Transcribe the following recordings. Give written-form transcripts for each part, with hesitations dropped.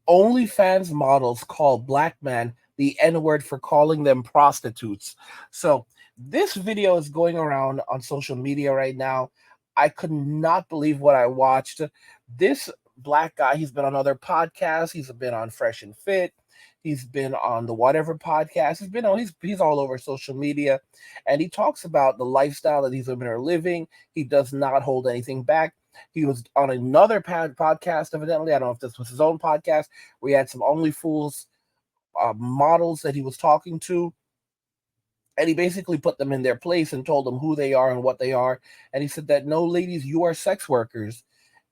OnlyFans models call black men the N-word for calling them prostitutes. So this video is going around on social media right now. I could not believe what I watched. This black guy, he's been on other podcasts. He's been on Fresh and Fit. He's been on the Whatever podcast. He's all over social media, and he talks about the lifestyle that these women are living. He does not hold anything back. He was on another podcast, evidently. I don't know if this was his own podcast. We had some OnlyFools models that he was talking to, and he basically put them in their place and told them who they are and what they are. And he said that, no, ladies, you are sex workers.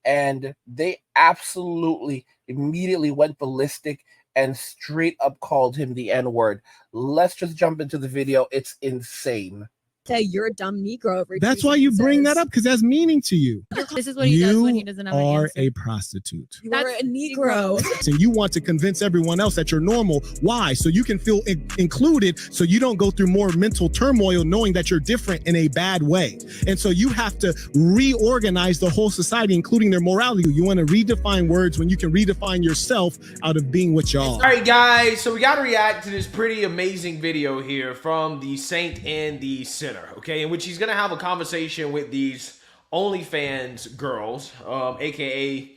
And they absolutely immediately went ballistic and straight up called him the N-word. Let's just jump into the video. It's insane. Say you're a dumb Negro. That's why you bring that up, because that's meaning to you. This is what he does when he doesn't have an You are answer. a prostitute. You are a Negro. And you want to convince everyone else that you're normal. Why? So you can feel included, so you don't go through more mental turmoil knowing that you're different in a bad way. And so you have to reorganize the whole society, including their morality. You want to redefine words when you can redefine yourself out of being what you are. All right, guys, so we got to react to this pretty amazing video here from the Saint and the Sinner, okay, in which he's going to have a conversation with these OnlyFans girls, aka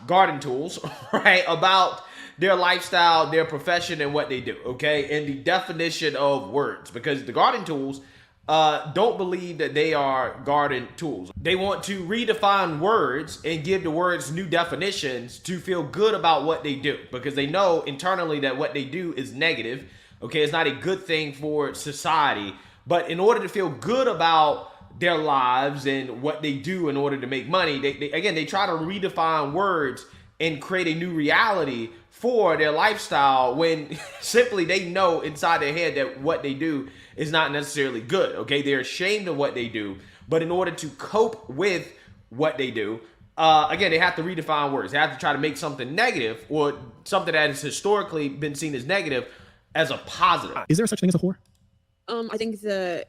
garden tools, right, about their lifestyle, their profession, and what they do, okay, and the definition of words, because the garden tools don't believe that they are garden tools. They want to redefine words and give the words new definitions to feel good about what they do, because they know internally that what they do is negative, okay, it's not a good thing for society. But in order to feel good about their lives and what they do in order to make money, they try to redefine words and create a new reality for their lifestyle, when simply they know inside their head that what they do is not necessarily good, okay? They're ashamed of what they do, but in order to cope with what they do, again, they have to redefine words. They have to try to make something negative, or something that has historically been seen as negative, as a positive. Is there such thing as a whore? I think the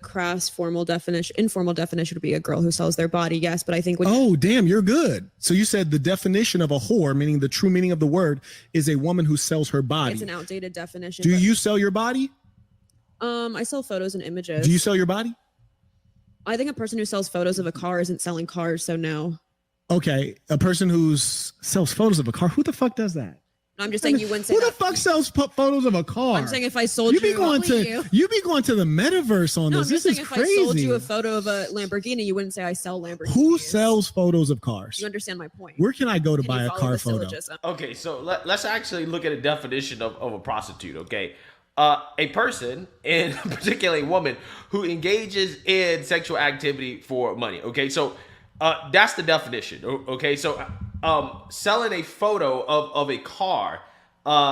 crass informal definition would be a girl who sells their body, yes, but I think Oh, damn, you're good. So you said the definition of a whore, meaning the true meaning of the word, is a woman who sells her body. it's an outdated definition. Do you sell your body? I sell photos and images. Do you sell your body? I think a person who sells photos of a car isn't selling cars, so no. Okay, a person who sells photos of a car, who the fuck does that? I'm just saying you wouldn't say who that. the fuck sells photos of a car? I'm saying if I sold you be going to the metaverse on No, this. I'm just This saying is if crazy. I sold you a photo of a Lamborghini, you wouldn't say I sell Lamborghinis. Who sells photos of cars? You understand my point. Where can I go to Can buy you a follow car the photo? syllogism? Okay, so let's actually look at a definition of a prostitute, okay? A person, and particularly a woman, who engages in sexual activity for money, okay? So that's the definition, okay? So selling a photo of a car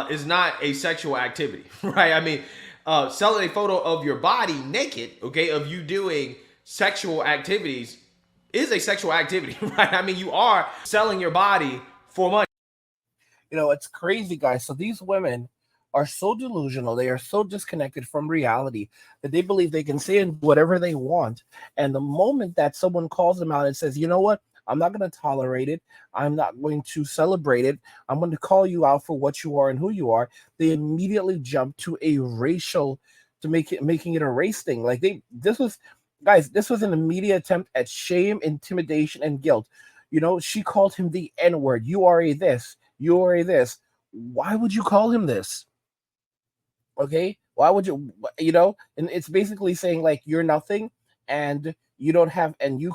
is not a sexual activity, right? I mean, selling a photo of your body naked, okay, of you doing sexual activities is a sexual activity, right? I mean, you are selling your body for money. You know, it's crazy, guys. So these women are so delusional. They are so disconnected from reality that they believe they can say whatever they want. And the moment that someone calls them out and says, you know what, I'm not going to tolerate it, I'm not going to celebrate it, I'm going to call you out for what you are and who you are, they immediately jump to a racial, to making it a race thing. Like this was an immediate attempt at shame, intimidation, and guilt. You know, she called him the N-word. You are a this, you are a this. Why would you call him this? Okay, why would you, and it's basically saying, like, you're nothing, and you don't have, and you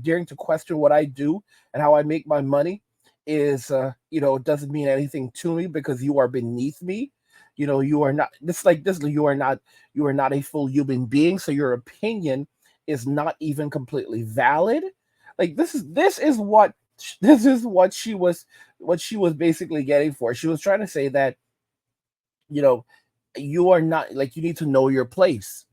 daring to question what I do and how I make my money is, doesn't mean anything to me because you are beneath me. You are not this, like this. You are not a full human being. So your opinion is not even completely valid. Like this is what she was basically getting for. She was trying to say that, you are not, like, you need to know your place.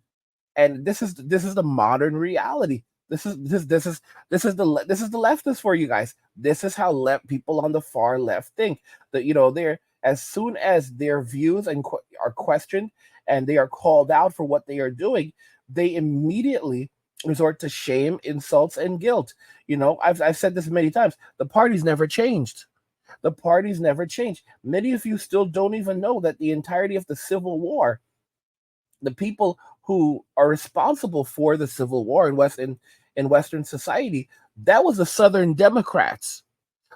And this is the modern reality. This is the leftist for you guys. This is how people on the far left think. That they're, as soon as their views are questioned and they are called out for what they are doing, they immediately resort to shame, insults, and guilt. I've said this many times. The party's never changed. The parties never changed. Many of you still don't even know that the entirety of the Civil War, the people who are responsible for the Civil War in Western society, that was the Southern Democrats.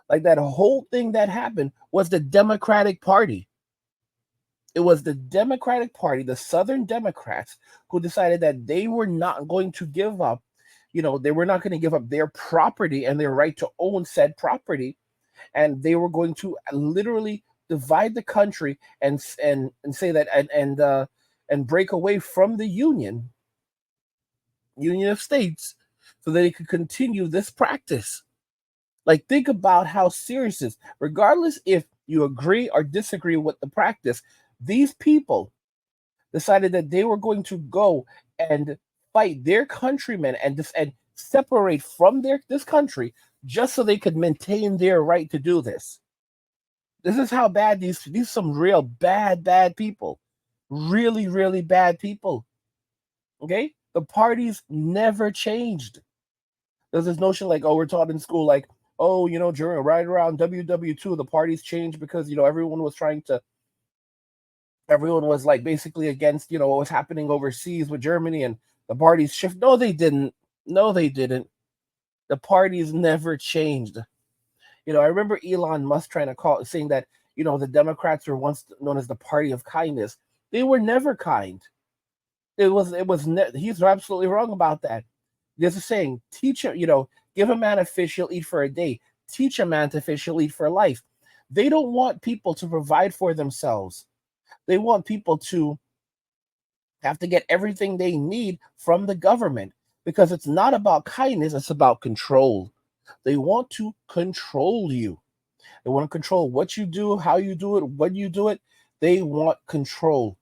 Like that whole thing that happened was the Democratic Party. It was the Democratic Party, the Southern Democrats, who decided that they were not going to give up, they were not going to give up their property and their right to own said property, and they were going to literally divide the country and say that and break away from the Union of States so that they could continue this practice. Like, think about how serious it is. Regardless if you agree or disagree with the practice, these people decided that they were going to go and fight their countrymen and separate from this country just so they could maintain their right to do this. This is how bad these some real bad people. Really, really bad people. Okay? The parties never changed. There's this notion like, oh, we're taught in school, like, oh, during right around WW2, the parties changed because, everyone was like basically against, what was happening overseas with Germany, and the parties shift. No, they didn't. The parties never changed. I remember Elon Musk saying that, the Democrats were once known as the party of kindness. They were never kind. He's absolutely wrong about that. There's a saying, give a man a fish, he'll eat for a day. Teach a man to fish, he'll eat for life. They don't want people to provide for themselves. They want people to have to get everything they need from the government, because it's not about kindness, it's about control. They want to control you. They want to control what you do, how you do it, when you do it. They want control.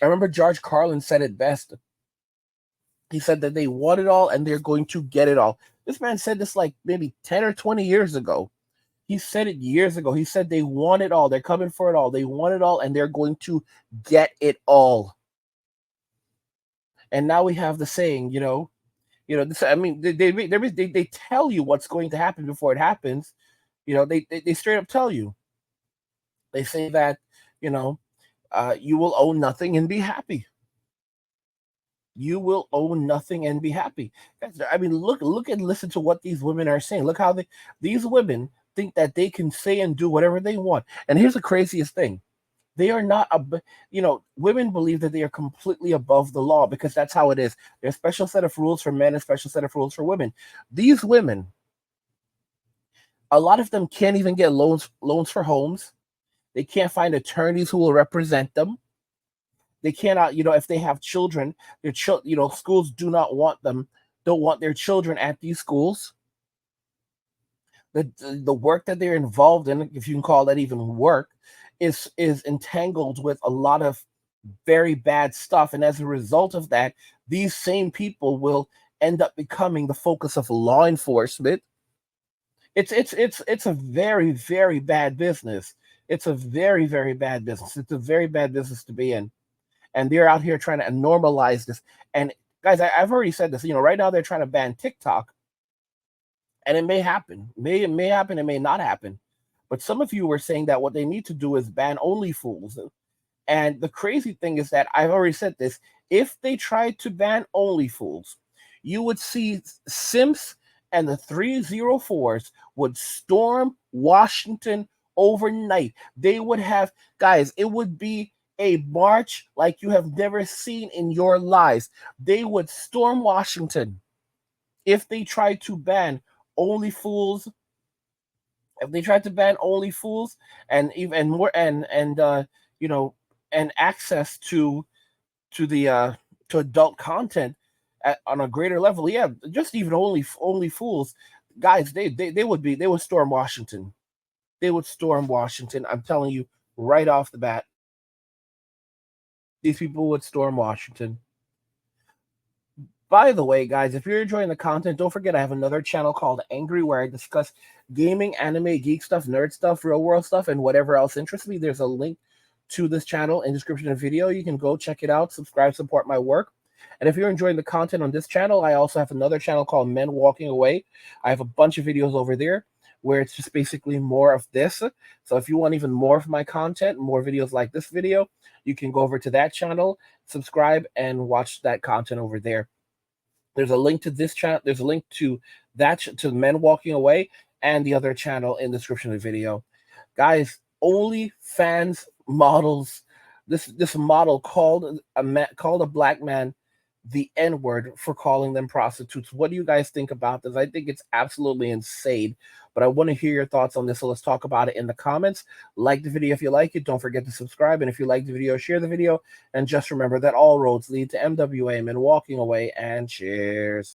I remember George Carlin said it best. He said that they want it all and they're going to get it all. This man said this like maybe 10 or 20 years ago. He said it years ago. He said they want it all. They're coming for it all. They want it all and they're going to get it all. And now we have the saying, this, I mean, they tell you what's going to happen before it happens. They straight up tell you. They say that, you will own nothing and be happy. You will own nothing and be happy. I mean, look and listen to what these women are saying. Look how these women think that they can say and do whatever they want. And here's the craziest thing. They are not, women believe that they are completely above the law because that's how it is. There's a special set of rules for men and a special set of rules for women. These women, a lot of them can't even get loans for homes. They can't find attorneys who will represent them. They cannot, if they have children, schools don't want their children at these schools. The work that they're involved in, if you can call that even work, is entangled with a lot of very bad stuff. And as a result of that, these same people will end up becoming the focus of law enforcement. It's a very, very bad business. It's a very, very bad business. It's a very bad business to be in. And they're out here trying to normalize this. And guys, I've already said this, right now they're trying to ban TikTok. And it may happen. It may happen, it may not happen. But some of you were saying that what they need to do is ban OnlyFools. And the crazy thing is that I've already said this. If they tried to ban OnlyFools, you would see Simps and the 304s would storm Washington overnight. They would have, guys, it would be a march like you have never seen in your lives. They would storm Washington if they tried to ban OnlyFools. If they tried to ban OnlyFools and even more and access to adult content on a greater level, just even OnlyFools, guys, they would storm Washington. They would storm Washington. I'm telling you right off the bat. These people would storm Washington. By the way, guys, if you're enjoying the content, don't forget I have another channel called Angry where I discuss gaming, anime, geek stuff, nerd stuff, real world stuff, and whatever else interests me. There's a link to this channel in the description of the video. You can go check it out, subscribe, support my work. And if you're enjoying the content on this channel, I also have another channel called Men Walking Away. I have a bunch of videos over there where it's just basically more of this. So if you want even more of my content, more videos like this video, you can go over to that channel, subscribe, and watch that content over there. There's a link to this channel. There's a link to to Men Walking Away and the other channel in the description of the video. Guys, OnlyFans models, this model called a black man the N-word for calling them prostitutes. What do you guys think about this? I think it's absolutely insane, but I want to hear your thoughts on this, so let's talk about it in the comments. Like the video if you like it. Don't forget to subscribe, and if you like the video, share the video, and just remember that all roads lead to MWA, Men Walking Away, and cheers.